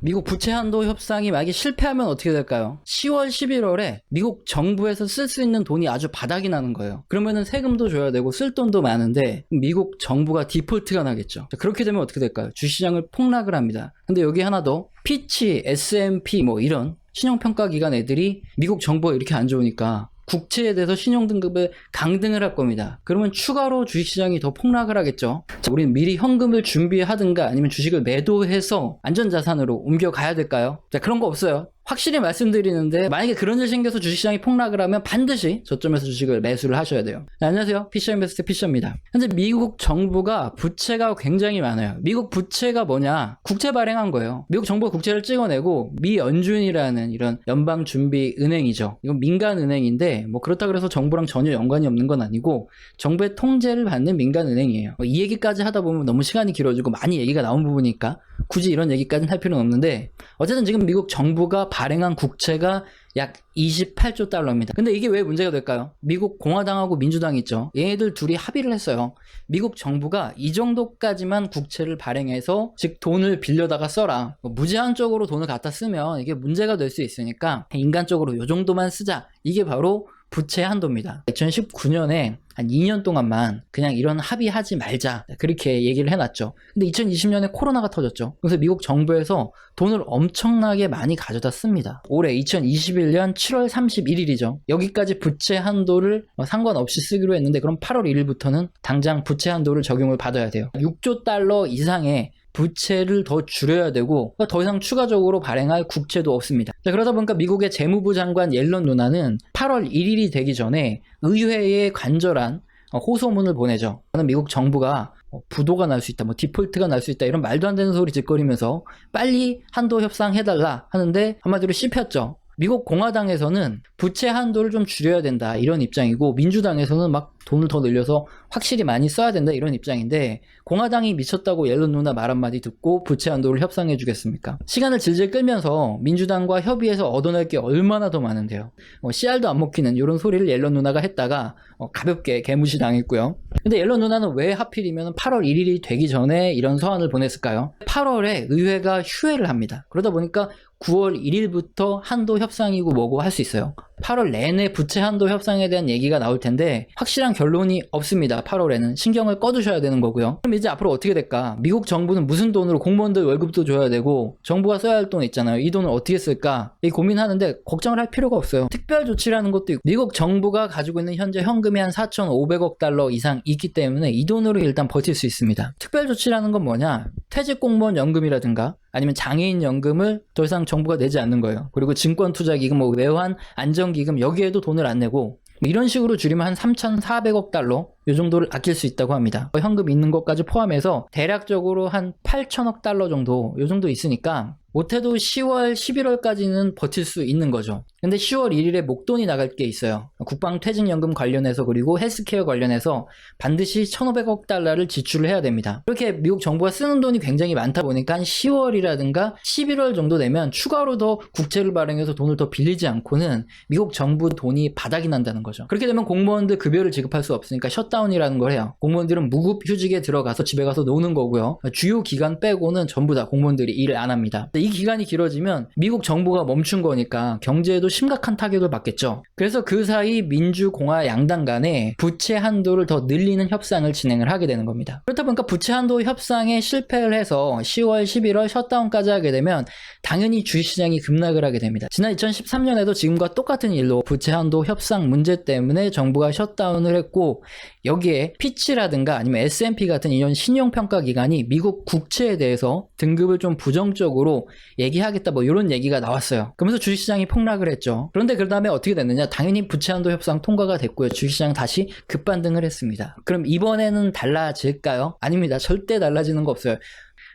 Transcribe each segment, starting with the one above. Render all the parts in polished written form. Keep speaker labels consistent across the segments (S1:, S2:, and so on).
S1: 미국 부채 한도 협상이 만약에 실패하면 어떻게 될까요? 10월, 11월에 미국 정부에서 쓸 수 있는 돈이 아주 바닥이 나는 거예요. 그러면은 세금도 줘야 되고 쓸 돈도 많은데 미국 정부가 디폴트가 나겠죠. 자, 그렇게 되면 어떻게 될까요? 주시장을 폭락을 합니다. 근데 여기 하나 더, 피치, S&P 뭐 이런 신용평가기관 애들이 미국 정부가 이렇게 안 좋으니까 국채에 대해서 신용등급을 강등을 할 겁니다. 그러면 추가로 주식시장이 더 폭락을 하겠죠. 자, 우리는 미리 현금을 준비하든가 아니면 주식을 매도해서 안전자산으로 옮겨가야 될까요? 자, 그런 거 없어요. 확실히 말씀드리는데 만약에 그런 일 생겨서 주식시장이 폭락을 하면 반드시 저점에서 주식을 매수를 하셔야 돼요. 네, 안녕하세요. 피셔인베스트 피셔입니다. 현재 미국 정부가 부채가 굉장히 많아요. 미국 부채가 뭐냐? 국채 발행한 거예요. 미국 정부가 국채를 찍어내고 미 연준이라는 이런 연방준비은행이죠. 이건 민간은행인데 뭐 그렇다 그래서 정부랑 전혀 연관이 없는 건 아니고 정부의 통제를 받는 민간은행이에요. 이 얘기까지 하다 보면 너무 시간이 길어지고 많이 얘기가 나온 부분이니까 굳이 이런 얘기까지는 할 필요는 없는데 어쨌든 지금 미국 정부가 발행한 국채가 약 28조 달러입니다. 근데 이게 왜 문제가 될까요? 미국 공화당하고 민주당이 있죠. 얘네들 둘이 합의를 했어요. 미국 정부가 이 정도까지만 국채를 발행해서 즉 돈을 빌려다가 써라. 무제한적으로 돈을 갖다 쓰면 이게 문제가 될 수 있으니까 인간적으로 이 정도만 쓰자. 이게 바로 부채 한도입니다. 2019년에 한 2년 동안만 그냥 이런 합의하지 말자 그렇게 얘기를 해놨죠. 근데 2020년에 코로나가 터졌죠. 그래서 미국 정부에서 돈을 엄청나게 많이 가져다 씁니다. 올해 2021년 7월 31일이죠. 여기까지 부채 한도를 상관없이 쓰기로 했는데 그럼 8월 1일부터는 당장 부채 한도를 적용을 받아야 돼요. 6조 달러 이상의 부채를 더 줄여야 되고 더 이상 추가적으로 발행할 국채도 없습니다. 자, 그러다 보니까 미국의 재무부 장관 옐런 누나는 8월 1일이 되기 전에 의회에 간절한 호소문을 보내죠. 미국 정부가 부도가 날 수 있다, 뭐 디폴트가 날 수 있다 이런 말도 안 되는 소리 짓거리면서 빨리 한도 협상해달라 하는데 한마디로 씹혔죠. 미국 공화당에서는 부채 한도를 좀 줄여야 된다 이런 입장이고 민주당에서는 막 돈을 더 늘려서 확실히 많이 써야 된다 이런 입장인데 공화당이 미쳤다고 옐런 누나 말 한마디 듣고 부채 한도를 협상해 주겠습니까? 시간을 질질 끌면서 민주당과 협의해서 얻어낼 게 얼마나 더 많은데요. 씨알도 안 먹히는 이런 소리를 옐런 누나가 했다가 가볍게 개무시 당했고요. 근데 옐런 누나는 왜 하필이면 8월 1일이 되기 전에 이런 서한을 보냈을까요? 8월에 의회가 휴회를 합니다. 그러다 보니까 9월 1일부터 한도 협상이고 뭐고 할 수 있어요. 8월 내내 부채 한도 협상에 대한 얘기가 나올 텐데 확실한 결론이 없습니다. 8월에는 신경을 꺼두셔야 되는 거고요. 그럼 이제 앞으로 어떻게 될까? 미국 정부는 무슨 돈으로 공무원들 월급도 줘야 되고 정부가 써야 할 돈 있잖아요. 이 돈을 어떻게 쓸까? 이 고민하는데 걱정을 할 필요가 없어요. 특별 조치라는 것도 있고 미국 정부가 가지고 있는 현재 현금이 한 4,500억 달러 이상 있기 때문에 이 돈으로 일단 버틸 수 있습니다. 특별 조치라는 건 뭐냐? 퇴직 공무원 연금이라든가 아니면 장애인 연금을 더 이상 정부가 내지 않는 거예요. 그리고 증권투자기금, 뭐 외환 안정기금 여기에도 돈을 안 내고 이런 식으로 줄이면 한 3,400억 달러 이 정도를 아낄 수 있다고 합니다. 현금 있는 것까지 포함해서 대략적으로 한 8천억 달러 정도 이 정도 있으니까 못해도 10월, 11월까지는 버틸 수 있는 거죠. 근데 10월 1일에 목돈이 나갈 게 있어요. 국방퇴직연금 관련해서 그리고 헬스케어 관련해서 반드시 1,500억 달러를 지출을 해야 됩니다. 이렇게 미국 정부가 쓰는 돈이 굉장히 많다 보니까 한 10월이라든가 11월 정도 되면 추가로 더 국채를 발행해서 돈을 더 빌리지 않고는 미국 정부 돈이 바닥이 난다는 거죠. 그렇게 되면 공무원들 급여를 지급할 수 없으니까 셧다운이라는 걸 해요. 공무원들은 무급휴직에 들어가서 집에 가서 노는 거고요. 주요 기간 빼고는 전부 다 공무원들이 일을 안 합니다. 이 기간이 길어지면 미국 정부가 멈춘 거니까 경제에도 심각한 타격을 받겠죠. 그래서 그 사이 민주공화 양당 간에 부채 한도를 더 늘리는 협상을 진행을 하게 되는 겁니다. 그렇다 보니까 부채 한도 협상에 실패를 해서 10월, 11월 셧다운까지 하게 되면 당연히 주식시장이 급락을 하게 됩니다. 지난 2013년에도 지금과 똑같은 일로 부채 한도 협상 문제 때문에 정부가 셧다운을 했고 여기에 피치라든가 아니면 S&P 같은 이런 신용평가기관이 미국 국채에 대해서 등급을 좀 부정적으로 얘기하겠다 뭐 이런 얘기가 나왔어요. 그러면서 주식시장이 폭락을 했죠. 그런데 그 다음에 어떻게 됐느냐? 당연히 부채한도 협상 통과가 됐고요. 주식시장 다시 급반등을 했습니다. 그럼 이번에는 달라질까요? 아닙니다. 절대 달라지는 거 없어요.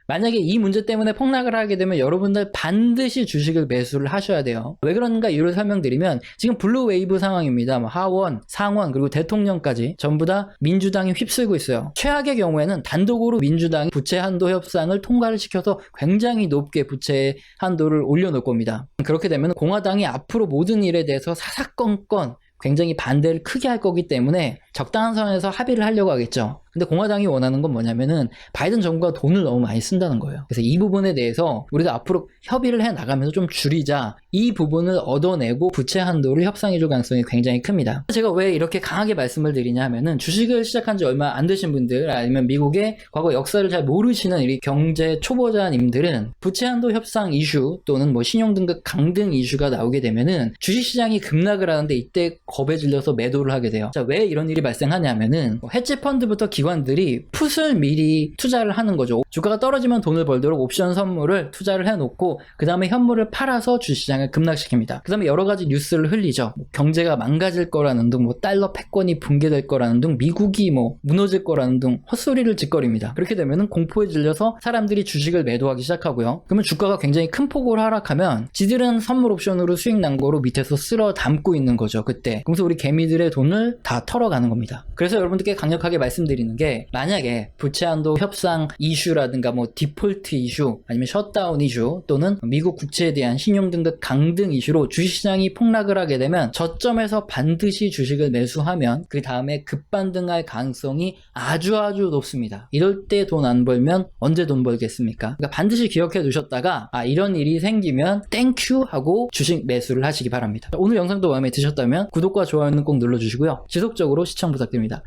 S1: 만약에 이 문제 때문에 폭락을 하게 되면 여러분들 반드시 주식을 매수를 하셔야 돼요. 왜 그런가 이유를 설명드리면 지금 블루웨이브 상황입니다. 하원, 상원 그리고 대통령까지 전부 다 민주당이 휩쓸고 있어요. 최악의 경우에는 단독으로 민주당이 부채 한도 협상을 통과를 시켜서 굉장히 높게 부채 한도를 올려놓을 겁니다. 그렇게 되면 공화당이 앞으로 모든 일에 대해서 사사건건 굉장히 반대를 크게 할 거기 때문에 적당한 선에서 합의를 하려고 하겠죠. 근데 공화당이 원하는 건 뭐냐면은 바이든 정부가 돈을 너무 많이 쓴다는 거예요. 그래서 이 부분에 대해서 우리가 앞으로 협의를 해 나가면서 좀 줄이자, 이 부분을 얻어내고 부채 한도를 협상해 줄 가능성이 굉장히 큽니다. 제가 왜 이렇게 강하게 말씀을 드리냐 하면은 주식을 시작한 지 얼마 안 되신 분들, 아니면 미국의 과거 역사를 잘 모르시는 이 경제 초보자님들은 부채 한도 협상 이슈 또는 뭐 신용등급 강등 이슈가 나오게 되면은 주식시장이 급락을 하는데 이때 겁에 질려서 매도를 하게 돼요. 자, 왜 이런 일이 발생하냐면은 헤지펀드부터 기관들이 풋을 미리 투자를 하는 거죠. 주가가 떨어지면 돈을 벌도록 옵션 선물을 투자를 해놓고 그 다음에 현물을 팔아서 주식시장을 급락시킵니다. 그 다음에 여러 가지 뉴스를 흘리죠. 뭐 경제가 망가질 거라는 등, 뭐 달러 패권이 붕괴될 거라는 등, 미국이 뭐 무너질 거라는 등 헛소리를 짓거립니다. 그렇게 되면은 공포에 질려서 사람들이 주식을 매도하기 시작하고요. 그러면 주가가 굉장히 큰 폭으로 하락하면 지들은 선물 옵션으로 수익 난 거로 밑에서 쓸어 담고 있는 거죠. 그때. 그래서 우리 개미들의 돈을 다 털어가는 겁니다. 그래서 여러분들께 강력하게 말씀드리는 게, 만약에 부채 한도 협상 이슈라든가 뭐 디폴트 이슈, 아니면 셧다운 이슈, 또는 미국 국채에 대한 신용등급 강등 이슈로 주식시장이 폭락을 하게 되면 저점에서 반드시 주식을 매수하면 그 다음에 급반등할 가능성이 아주 높습니다. 이럴 때 돈 안 벌면 언제 돈 벌겠습니까? 그러니까 반드시 기억해 두셨다가 이런 일이 생기면 땡큐 하고 주식 매수를 하시기 바랍니다. 오늘 영상도 마음에 드셨다면 구독과 좋아요는 꼭 눌러주시고요. 지속적으로 시청 부탁드립니다.